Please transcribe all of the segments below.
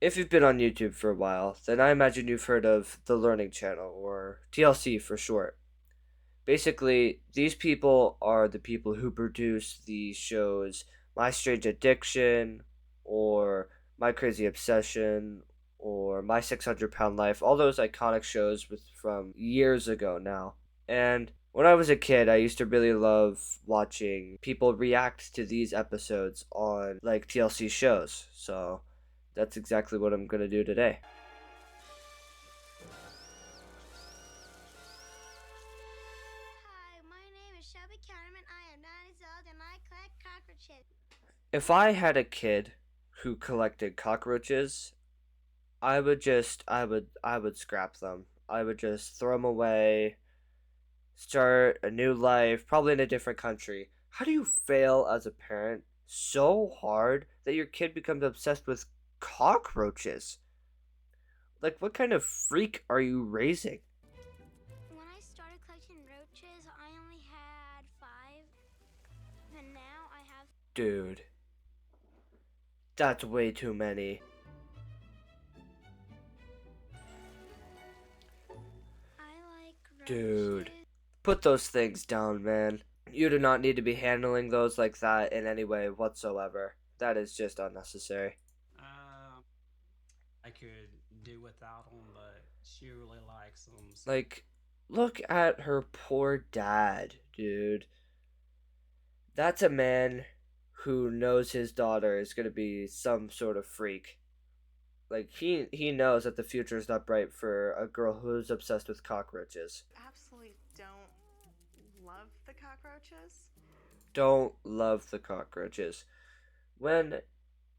If you've been on YouTube for a while, then I imagine you've heard of the Learning Channel, or TLC for short. Basically, these people are the people who produce the shows My Strange Addiction, or My Crazy Obsession, or My 600 Pound Life, all those iconic shows from years ago now. And when I was a kid, I used to really love watching people react to these episodes on like TLC shows. So that's exactly what I'm gonna do today. Hi, my name is Shelby Counterman. I am 9 years old and I collect cockroaches. If I had a kid who collected cockroaches, I would scrap them. I would just throw them away, start a new life, probably in a different country. How do you fail as a parent so hard that your kid becomes obsessed with cockroaches? Like, what kind of freak are you raising? When I started collecting roaches, I only had 5, and now I have. Dude, that's way too many. I like Dude, roaches. put those things down, man. You do not need to be handling those like that in any way whatsoever. That is just unnecessary. Uh, I could do without them, but she really likes them. So. Like, look at her poor dad, dude. That's a man who knows his daughter is gonna be some sort of freak. Like he knows that the future is not bright for a girl who's obsessed with cockroaches. Absolutely don't love the cockroaches. Don't love the cockroaches. When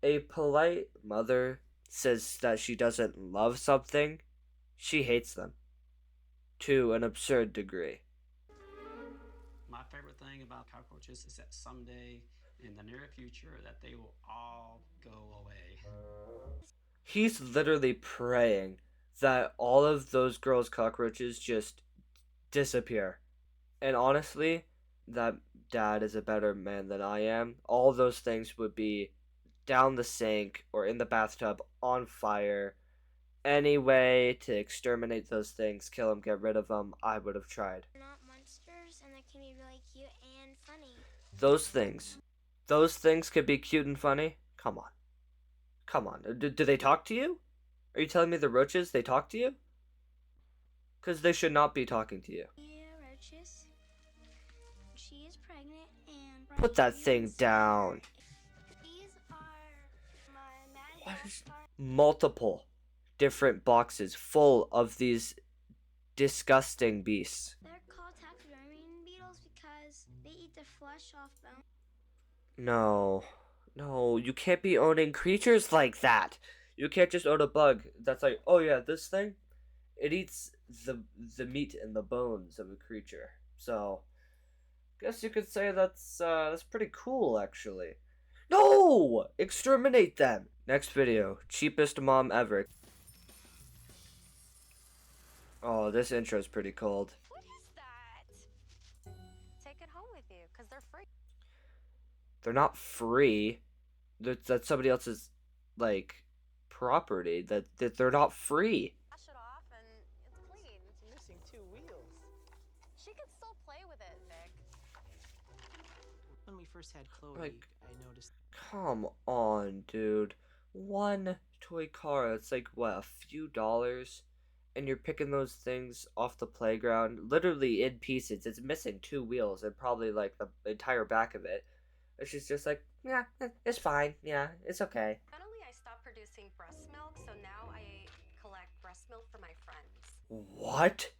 a polite mother says that she doesn't love something, she hates them to an absurd degree. My favorite thing about cockroaches is that someday in the near future that they will all go away. He's literally praying that all of those girls' cockroaches just disappear. And honestly, that dad is a better man than I am. All those things would be down the sink or in the bathtub on fire. Any way to exterminate those things, kill them, get rid of them, I would have tried. They're not monsters, and they can be really cute and funny. Those things. Those things could be cute and funny? Come on. Come on. Do they talk to you? Are you telling me the roaches, they talk to you? Because they should not be talking to you. Yeah, roaches. She is pregnant and. Put that thing down. These are my What is Madagascar. multiple different boxes full of these disgusting beasts? They're called taxidermy beetles because they eat the flesh off bone. No. No, you can't be owning creatures like that. You can't just own a bug that's like, oh yeah, this thing, it eats the meat and the bones of a creature. So, guess you could say that's pretty cool actually. No! Exterminate them. Next video, cheapest mom ever. Oh, this intro is pretty cold. What is that? Take it home with you, because they're free. They're not free. That's somebody else's like property. That they're not free. Wash it off and it's clean. It's missing 2 wheels. She can still play with it, Vic. When we first had Chloe, Like, I noticed. come on, dude. One toy car. It's like what, a few dollars, and you're picking those things off the playground, literally in pieces. It's missing 2 wheels and probably like the entire back of it. And she's just like, yeah, it's fine. Yeah, it's okay. Finally, I stopped producing breast milk, so now I collect breast milk for my friends. What?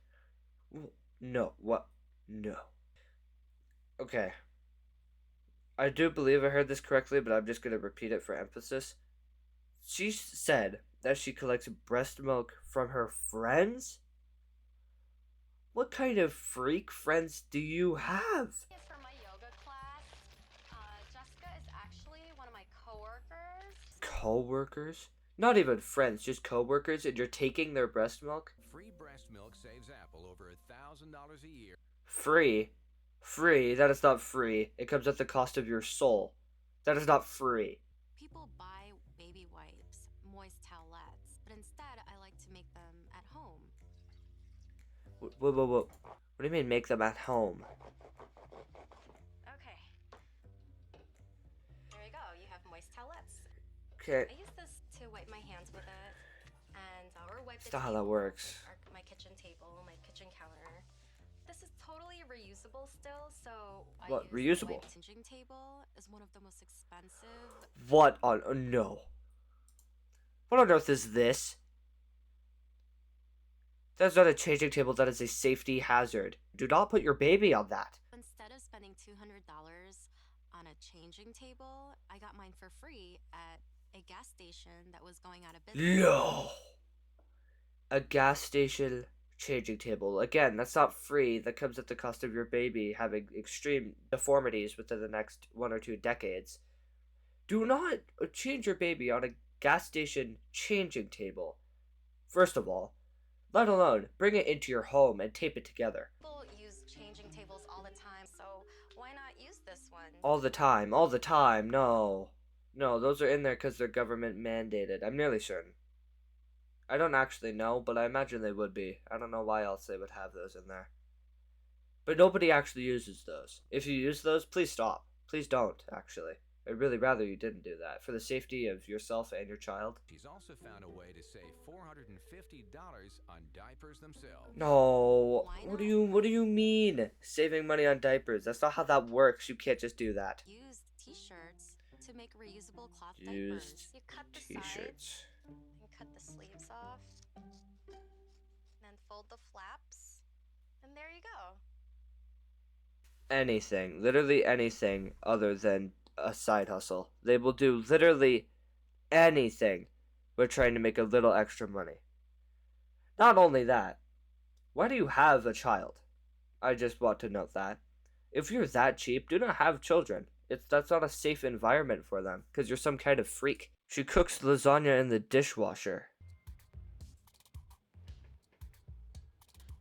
No. What? No. Okay. I do believe I heard this correctly, but I'm just going to repeat it for emphasis. She said that she collects breast milk from her friends? What kind of freak friends do you have? It's from my yoga class. Jessica is actually one of my coworkers. Co-workers? Not even friends, just co-workers, and you're taking their breast milk? Free breast milk saves Apple over $1,000 a year. Free? Free? That is not free. It comes at the cost of your soul. That is not free. People buy baby wipes, moist towelettes. towelettes, but instead I like to make them at home. What do you mean make them at home? Okay, there you go. You have moist towelettes. Okay, I use this to wipe my hands with it, and or wipe the that's not how that table, works. my kitchen table, my kitchen counter. This is totally reusable still, so What, I use the reusable? wipe changing table is one of the most expensive. What on, no. What on earth is this? That's not a changing table, that is a safety hazard. Do not put your baby on that. Instead of spending $200 on a changing table, I got mine for free at a gas station that was going out of business. No. A gas station changing table. Again, that's not free. That comes at the cost of your baby having extreme deformities within the next 1 or 2 decades. Do not change your baby on a gas station changing table. First of all, let alone bring it into your home and tape it together. People use changing tables all the time, so why not use this one? All the time, all the time. No. No, those are in there because they're government mandated. I'm nearly certain. I don't actually know, but I imagine they would be. I don't know why else they would have those in there. But nobody actually uses those. If you use those, please stop. Please don't, actually. I'd really rather you didn't do that for the safety of yourself and your child. She's also found a way to save $450 on diapers themselves. No. Why What do you mean? Saving money on diapers. That's not how that works. You can't just do that. Used t-shirts to make reusable cloth Used diapers. You cut the sides T-shirts. and cut the sleeves off, then fold the flaps, and there you go. Anything. Literally anything other than a side hustle. They will do literally anything. We're trying to make a little extra money. Not only that, why do you have a child? I just want to note that. If you're that cheap, do not have children. That's not a safe environment for them, because you're some kind of freak. She cooks lasagna in the dishwasher.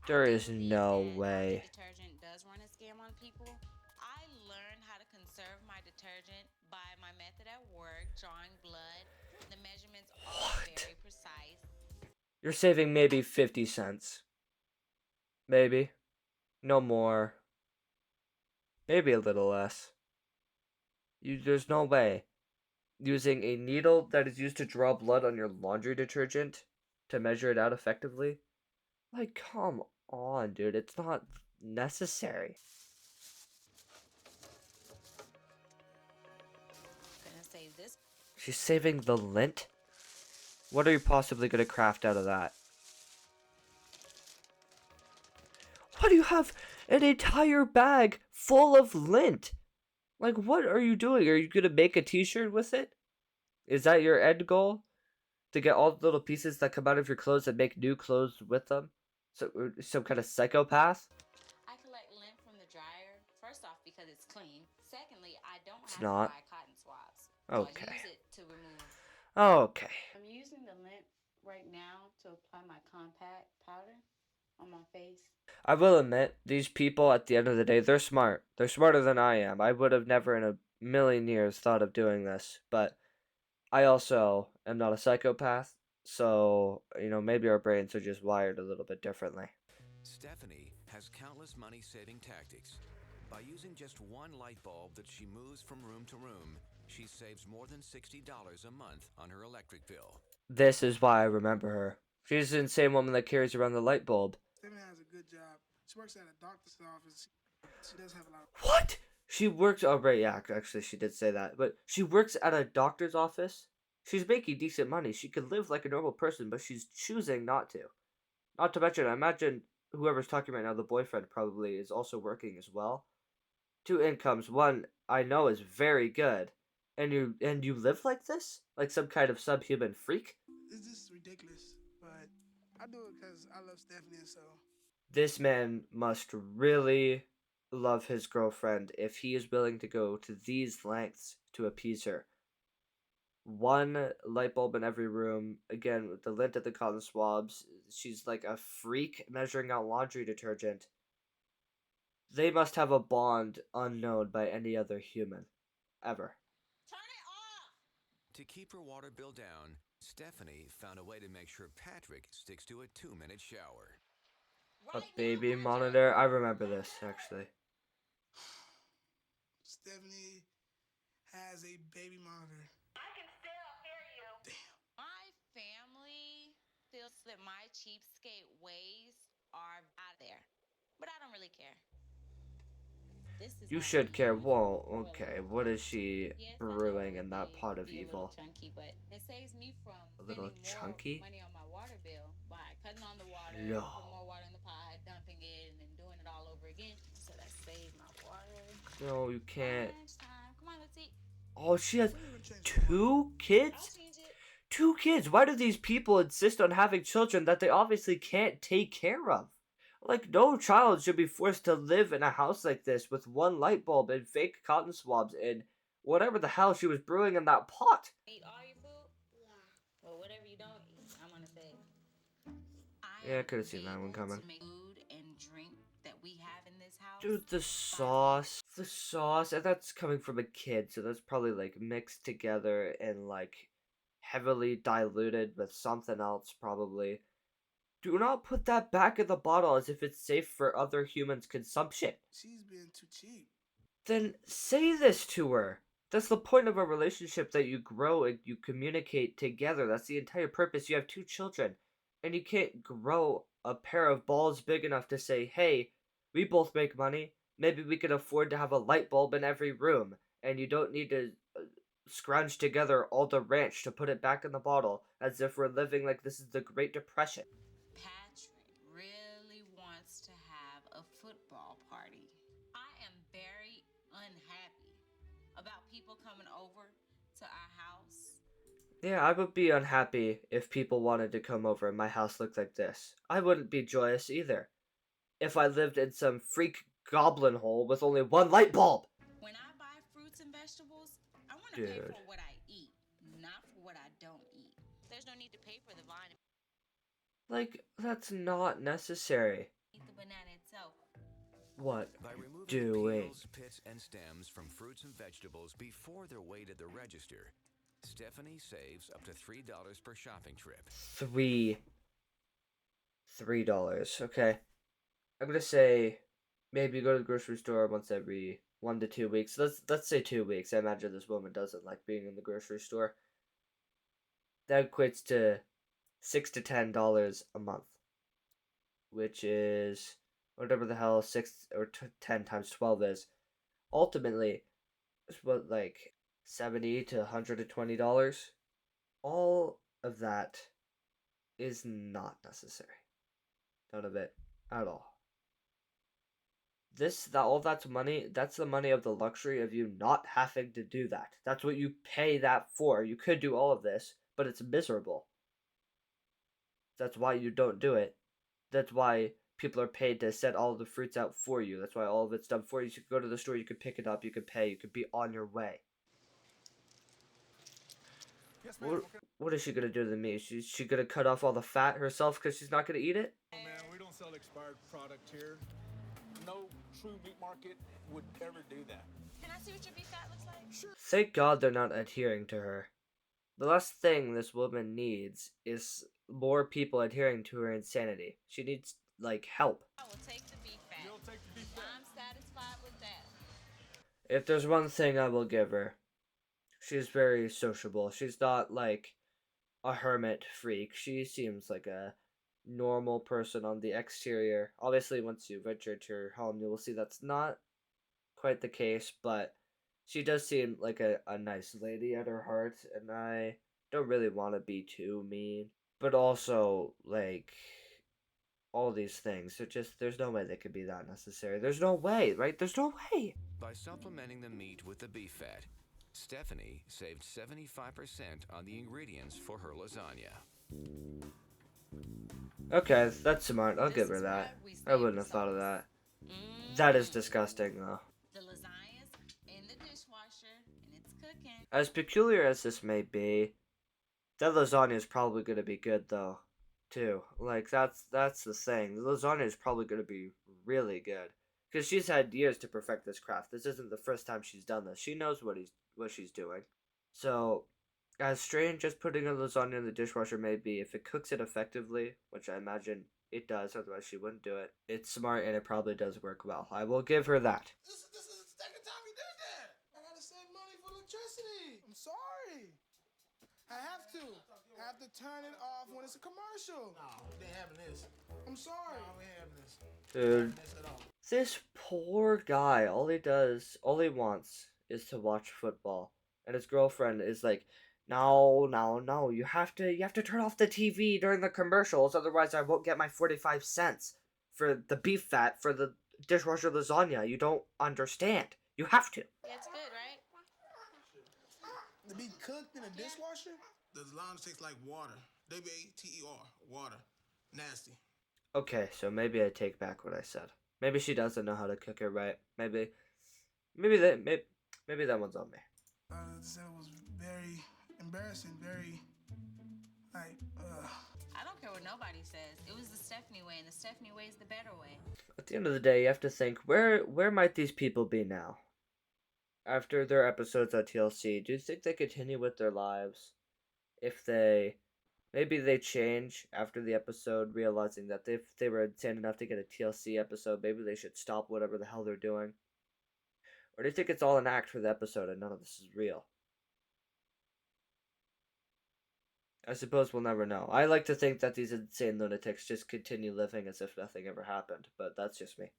There is no way. Detergent does run a scam on people. I learned how to conserve my detergent by my method at work, drawing blood. The measurements are very precise. You're saving maybe 50 cents. Maybe. No more. Maybe a little less. There's no way. Using a needle that is used to draw blood on your laundry detergent to measure it out effectively? Like, come on, dude. It's not necessary. Gonna save this. She's saving the lint? What are you possibly going to craft out of that? Why do you have an entire bag full of lint? Like, what are you doing? Are you going to make a t-shirt with it? Is that your end goal? To get all the little pieces that come out of your clothes and make new clothes with them? So, some kind of psychopath? I collect lint from the dryer. First off, because it's clean. Secondly, I don't It's have not. to buy cotton swabs. Okay. So I use it to remove. Okay. I'm using the lint right now to apply my compact powder on my face. I will admit, these people at the end of the day, they're smart. They're smarter than I am. I would have never in a million years thought of doing this. But I also am not a psychopath. So, maybe our brains are just wired a little bit differently. Stephanie has countless money-saving tactics. By using just one light bulb that she moves from room to room, she saves more than $60 a month on her electric bill. This is why I remember her. She's the same woman that carries around the light bulb. Stephanie has a good job. She works at a doctor's office. She does have a lot of... What? She works... Oh, right, yeah, actually, she did say that. But she works at a doctor's office? She's making decent money. She could live like a normal person, but she's choosing not to. Not to mention, I imagine whoever's talking right now, the boyfriend probably is also working as well. 2 incomes. One, I know, is very good. And you live like this? Like some kind of subhuman freak? It's just ridiculous. But I do it because I love Stephanie, so... This man must really love his girlfriend if he is willing to go to these lengths to appease her. 1 light bulb in every room. Again, with the lint at the cotton swabs. She's like a freak measuring out laundry detergent. They must have a bond unknown by any other human. Ever. Turn it off! To keep her water bill down, Stephanie found a way to make sure Patrick sticks to a 2-minute shower. A baby monitor. I remember this, actually. Stephanie has a baby monitor. I can still hear you. Damn. My family feels that my cheapskate ways are out there, but I don't really care. You should care. Whoa, okay. What is she brewing in that pot of evil? Chunky, but it saves me from A little spending chunky? more money on my water bill by cutting on the water, No. putting more water in the pot, dumping it, and then doing it all over again. So that saves my water. No, you can't. Lunchtime. Come on, let's eat. Oh, she has We even changed 2 kids? 2 kids? Why do these people insist on having children that they obviously can't take care of? Like, no child should be forced to live in a house like this with one light bulb and fake cotton swabs and whatever the hell she was brewing in that pot. Eat all your food? Yeah. Well, whatever you don't eat, I'm gonna say. Yeah, I could have seen that one coming. To make food and drink that we have in this house. Dude, the sauce. The sauce, and that's coming from a kid, so that's probably like mixed together and like heavily diluted with something else, probably. Do not put that back in the bottle as if it's safe for other humans' consumption. She's being too cheap. Then say this to her. That's the point of a relationship, that you grow and you communicate together. That's the entire purpose. You have 2 children. And you can't grow a pair of balls big enough to say, hey, we both make money. Maybe we can afford to have a light bulb in every room. And you don't need to scrounge together all the ranch to put it back in the bottle as if we're living like this is the Great Depression. Patrick really wants to have a football party. I am very unhappy about people coming over to our house. Yeah, I would be unhappy if people wanted to come over and my house looked like this. I wouldn't be joyous either. If I lived in some freak goblin hole with only one light bulb. When I buy fruits and vegetables, I want to pay Dude. for what I eat, not for what I don't eat. There's no need to pay for the vine. Like, that's not necessary. Eat the banana itself. What By removing doing? peels, pits, and stems from fruits and vegetables before they're weighed at the register, Stephanie saves up to $3 per shopping trip. $3. Okay. I'm gonna say maybe go to the grocery store once every 1 to 2 weeks. Let's say 2 weeks. I imagine this woman doesn't like being in the grocery store. That equates to $6 to $10 a month, which is whatever the hell 6 or 10 times 12 is. Ultimately, it's what, like $70 to $120. All of that is not necessary. None of it at all. All that's money, that's the money of the luxury of you not having to do that. That's what you pay that for. You could do all of this, but it's miserable. That's why you don't do it. That's why people are paid to set all of the fruits out for you. That's why all of it's done for you. You could go to the store, you could pick it up, you could pay, you could be on your way. Yes, ma'am. What is she gonna do to me? She gonna cut off all the fat herself because she's not gonna eat it? Oh, man, we don't sell expired product here. No true meat market would ever do that. Can I see what your beef fat looks like? Sure. Thank God they're not adhering to her. The last thing this woman needs is more people adhering to her insanity. She needs, like, help. I will take the beef fat. You'll take the beef fat. I'm satisfied with that. If there's one thing I will give her, she's very sociable. She's not, like, a hermit freak. She seems like a normal person on the exterior. Obviously, once you venture to her home, you will see that's not quite the case, but she does seem like a nice lady at her heart, and I don't really want to be too mean. But also, like, all these things, there's no way they could be that necessary. There's no way, right? There's no way! By supplementing the meat with the beef fat, Stephanie saved 75% on the ingredients for her lasagna. Okay, that's smart. I'll give her that. I wouldn't have thought of that. That is disgusting, though. The lasagna's in the dishwasher and it's cooking. As peculiar as this may be, that lasagna is probably going to be good, though, too. Like, that's the thing. The lasagna is probably going to be really good. Because she's had years to perfect this craft. This isn't the first time she's done this. She knows what she's doing. So, As strange as putting a lasagna in the dishwasher may be, if it cooks it effectively, which I imagine it does, otherwise she wouldn't do it, it's smart and it probably does work well. I will give her that. This is the second time we did that. I gotta save money for electricity. I'm sorry. I have to. I have to turn it off when it's a commercial. No, we ain't having this. I'm sorry. No, we ain't having this. Dude, this poor guy, all he wants is to watch football. And his girlfriend is like, no, no, no, you have to turn off the TV during the commercials, otherwise I won't get my 45 cents for the beef fat for the dishwasher lasagna. You don't understand. You have to. Yeah, it's good, right? To be cooked in a dishwasher? The lasagna tastes like water. WATER. Water. Nasty. Okay, so maybe I take back what I said. Maybe she doesn't know how to cook it right. Maybe that one's on me. It was very embarrassing, very, like, I don't care what nobody says. It was the Stephanie way, and the Stephanie way is the better way. At the end of the day, you have to think, where might these people be now? After their episodes on TLC, do you think they continue with their lives? If maybe they change after the episode, realizing that if they were insane enough to get a TLC episode, maybe they should stop whatever the hell they're doing? Or do you think it's all an act for the episode and none of this is real? I suppose we'll never know. I like to think that these insane lunatics just continue living as if nothing ever happened, but that's just me.